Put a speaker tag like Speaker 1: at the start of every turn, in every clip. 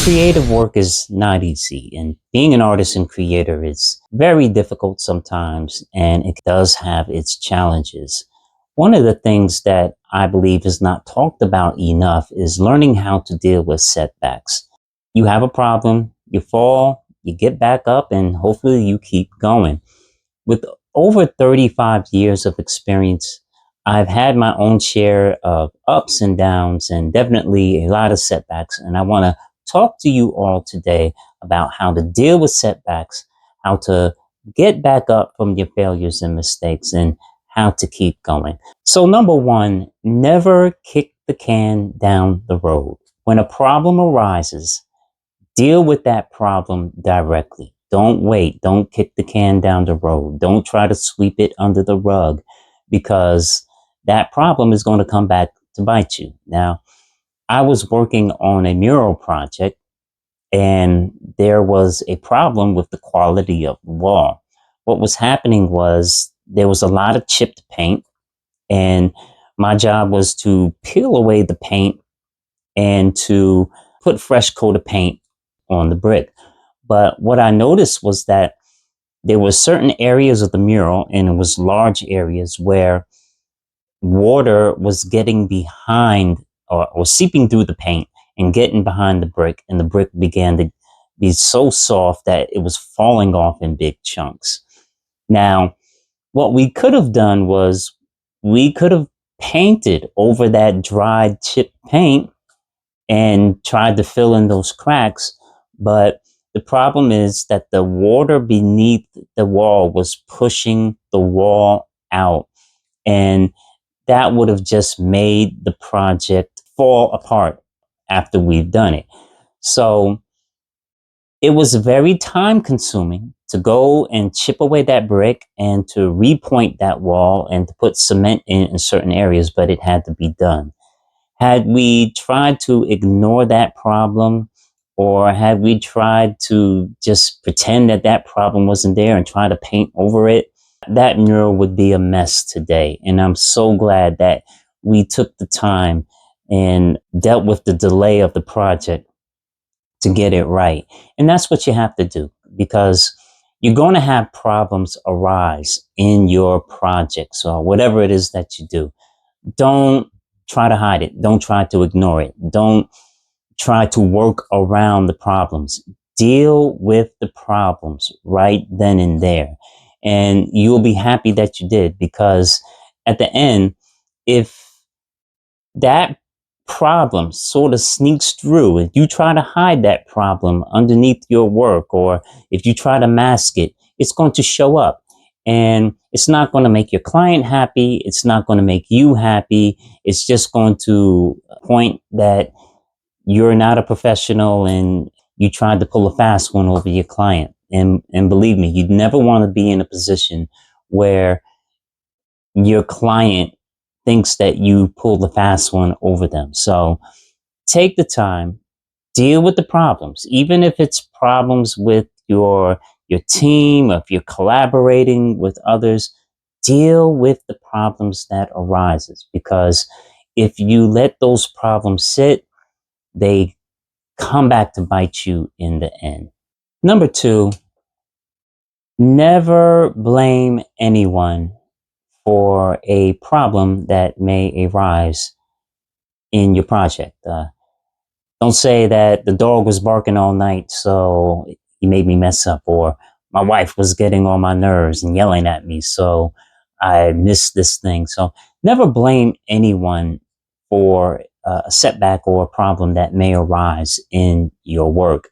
Speaker 1: Creative work is not easy, and being an artist and creator is very difficult sometimes, and it does have its challenges. One of the things that I believe is not talked about enough is learning how to deal with setbacks. You have a problem, you fall, you get back up, and hopefully you keep going. With over 35 years of experience, I've had my own share of ups and downs and definitely a lot of setbacks. And I want to talk to you all today about how to deal with setbacks, how to get back up from your failures and mistakes, and how to keep going. So, number one, never kick the can down the road. When a problem arises, deal with that problem directly. Don't wait. Don't kick the can down the road. Don't try to sweep it under the rug because that problem is going to come back to bite you. Now, I was working on a mural project and there was a problem with the quality of the wall. What was happening was there was a lot of chipped paint, and my job was to peel away the paint and to put fresh coat of paint on the brick. But what I noticed was that there were certain areas of the mural, and it was large areas, where water was getting behind or seeping through the paint and getting behind the brick, and the brick began to be so soft that it was falling off in big chunks. Now, what we could have done was we could have painted over that dried chip paint and tried to fill in those cracks, but the problem is that the water beneath the wall was pushing the wall out, and that would have just made the project fall apart after we've done it. So it was very time consuming to go and chip away that brick and to repoint that wall and to put cement in certain areas, but it had to be done. Had we tried to ignore that problem, or had we tried to just pretend that that problem wasn't there and try to paint over it, that mural would be a mess today. And I'm so glad that we took the time and dealt with the delay of the project to get it right. And that's what you have to do, because you're going to have problems arise in your projects or whatever it is that you do. Don't try to hide it. Don't try to ignore it. Don't try to work around the problems. Deal with the problems right then and there. And you'll be happy that you did, because at the end, if that problem sort of sneaks through, if you try to hide that problem underneath your work, or if you try to mask it, it's going to show up. And it's not going to make your client happy. It's not going to make you happy. It's just going to point that you're not a professional and you tried to pull a fast one over your client. And believe me, you'd never want to be in a position where your client thinks that you pulled the fast one over them. So take the time, deal with the problems, even if it's problems with your team, if you're collaborating with others. Deal with the problems that arises, because if you let those problems sit, they come back to bite you in the end. Number two, never blame anyone for a problem that may arise in your project. Don't say that the dog was barking all night, so he made me mess up, or my wife was getting on my nerves and yelling at me, so I missed this thing. So never blame anyone for a setback or a problem that may arise in your work.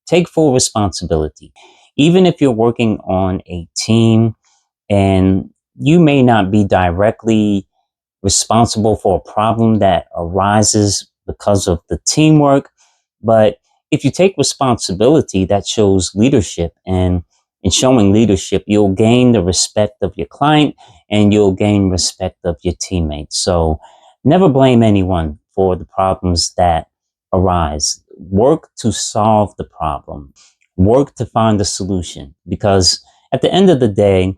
Speaker 1: Take full responsibility. Even if you're working on a team and you may not be directly responsible for a problem that arises because of the teamwork, but if you take responsibility, that shows leadership, and in showing leadership, you'll gain the respect of your client and you'll gain respect of your teammates. So never blame anyone for the problems that arise. Work to solve the problem. Work to find a solution, because at the end of the day,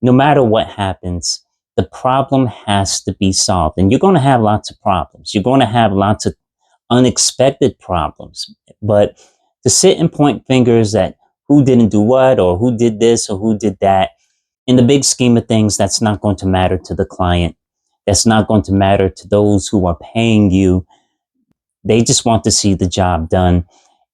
Speaker 1: no matter what happens, the problem has to be solved. And you're going to have lots of problems. You're going to have lots of unexpected problems. But to sit and point fingers at who didn't do what, or who did this, or who did that, in the big scheme of things, that's not going to matter to the client. That's not going to matter to those who are paying you. They just want to see the job done,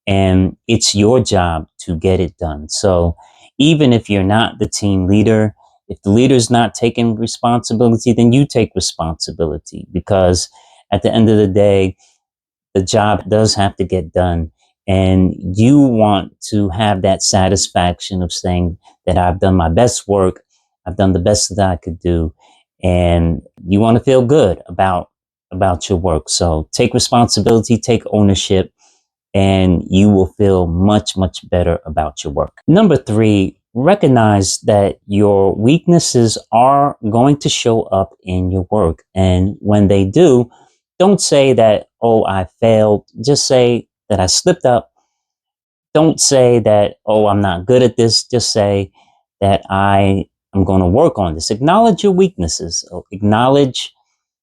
Speaker 1: and it's your job to get it done. So even if you're not the team leader, if the leader's not taking responsibility, then you take responsibility, because at the end of the day, the job does have to get done. And you want to have that satisfaction of saying that I've done my best work. I've done the best that I could do. And you want to feel good about your work. So take responsibility, take ownership, and you will feel much, much better about your work. Number 3, recognize that your weaknesses are going to show up in your work. And when they do, don't say that, oh, I failed. Just say that I slipped up. Don't say that, oh, I'm not good at this. Just say that I am going to work on this. Acknowledge your weaknesses. Acknowledge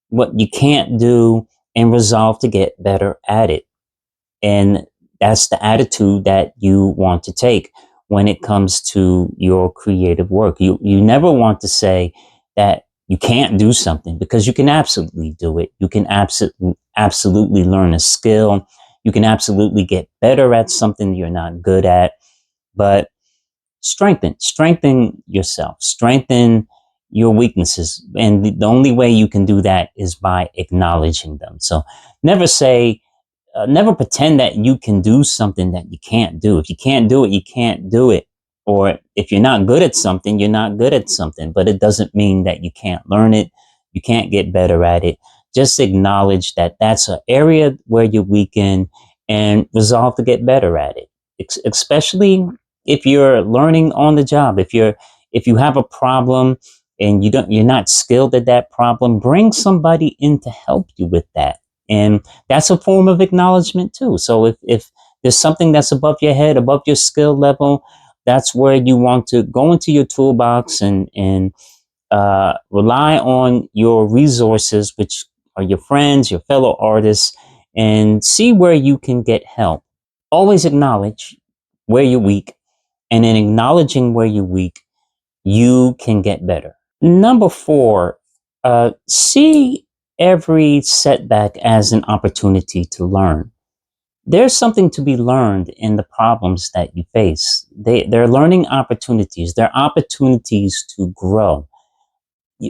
Speaker 1: what you can't do and resolve to get better at it. And that's the attitude that you want to take when it comes to your creative work. You never want to say that you can't do something, because you can absolutely do it. You can absolutely learn a skill. You can absolutely get better at something you're not good at. But strengthen yourself, strengthen your weaknesses. And the only way you can do that is by acknowledging them. So never say, never pretend that you can do something that you can't do. If you can't do it, you can't do it. Or if you're not good at something, you're not good at something. But it doesn't mean that you can't learn it. You can't get better at it. Just acknowledge that that's an area where you're weakened, and resolve to get better at it. Especially if you're learning on the job. If you have a problem and you're not skilled at that problem, bring somebody in to help you with that. And that's a form of acknowledgement too. So if there's something that's above your head, above your skill level, that's where you want to go into your toolbox and rely on your resources, which are your friends, your fellow artists, and see where you can get help. Always acknowledge where you're weak, and in acknowledging where you're weak, you can get better. Number 4, see every setback as an opportunity to learn. There's something to be learned in the problems that you face. They're learning opportunities. They're opportunities to grow.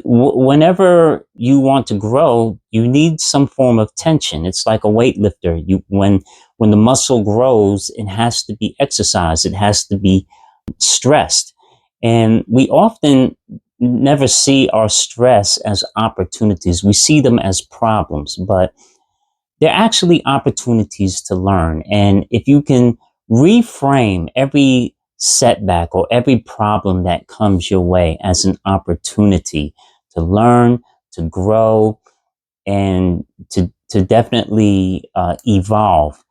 Speaker 1: Whenever you want to grow, you need some form of tension. It's like a weightlifter. When the muscle grows, it has to be exercised. It has to be stressed. And we often never see our stress as opportunities. We see them as problems, but they're actually opportunities to learn. And if you can reframe every setback or every problem that comes your way as an opportunity to learn, to grow, and to definitely evolve,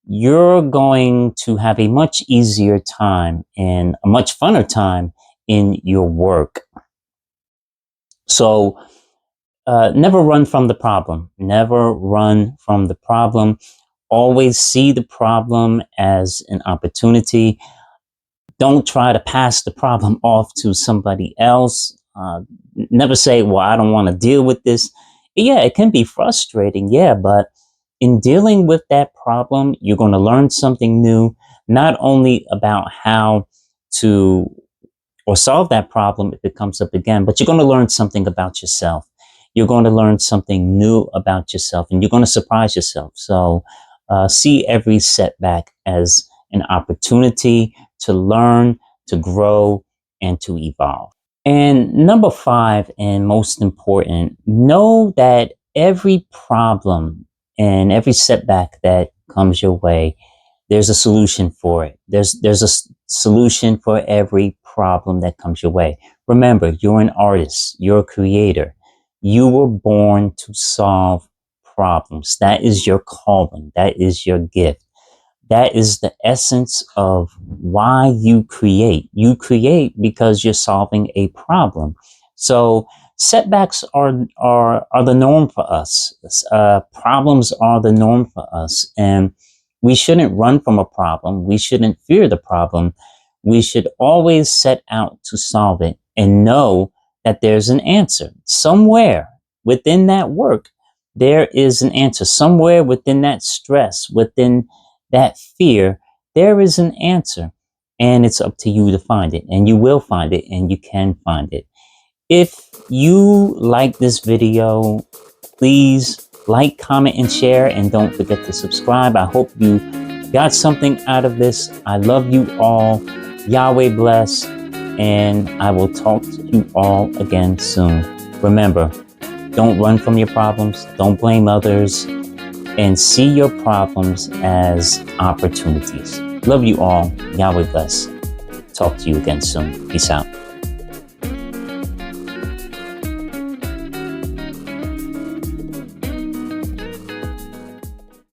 Speaker 1: you're going to have a much easier time and a much funner time in your work. So never run from the problem. Never run from the problem. Always see the problem as an opportunity. Don't try to pass the problem off to somebody else. Never say, well, I don't want to deal with this. Yeah, it can be frustrating. Yeah, but in dealing with that problem, you're going to learn something new, not only about how to or solve that problem if it comes up again, but you're going to learn something about yourself. You're going to learn something new about yourself, and you're going to surprise yourself. So see every setback as an opportunity to learn, to grow, and to evolve. And number 5, and most important, know that every problem and every setback that comes your way, there's a solution for it. There's a solution for every problem that comes your way. Remember, you're an artist, you're a creator. You were born to solve problems. That is your calling. That is your gift. That is the essence of why you create. You create because you're solving a problem. So Setbacks are the norm for us. Problems are the norm for us, and we shouldn't run from a problem. We shouldn't fear the problem. We should always set out to solve it and know that there's an answer somewhere within that work. There is an answer somewhere within that stress, within that fear. There is an answer, and it's up to you to find it, and you will find it, and you can find it. If you like this video, please like, comment, and share, and don't forget to subscribe. I hope you got something out of this. I love you all. Yahweh bless, and I will talk to you all again soon. Remember, don't run from your problems, don't blame others, and see your problems as opportunities. Love you all. Yahweh bless. Talk to you again soon. Peace out.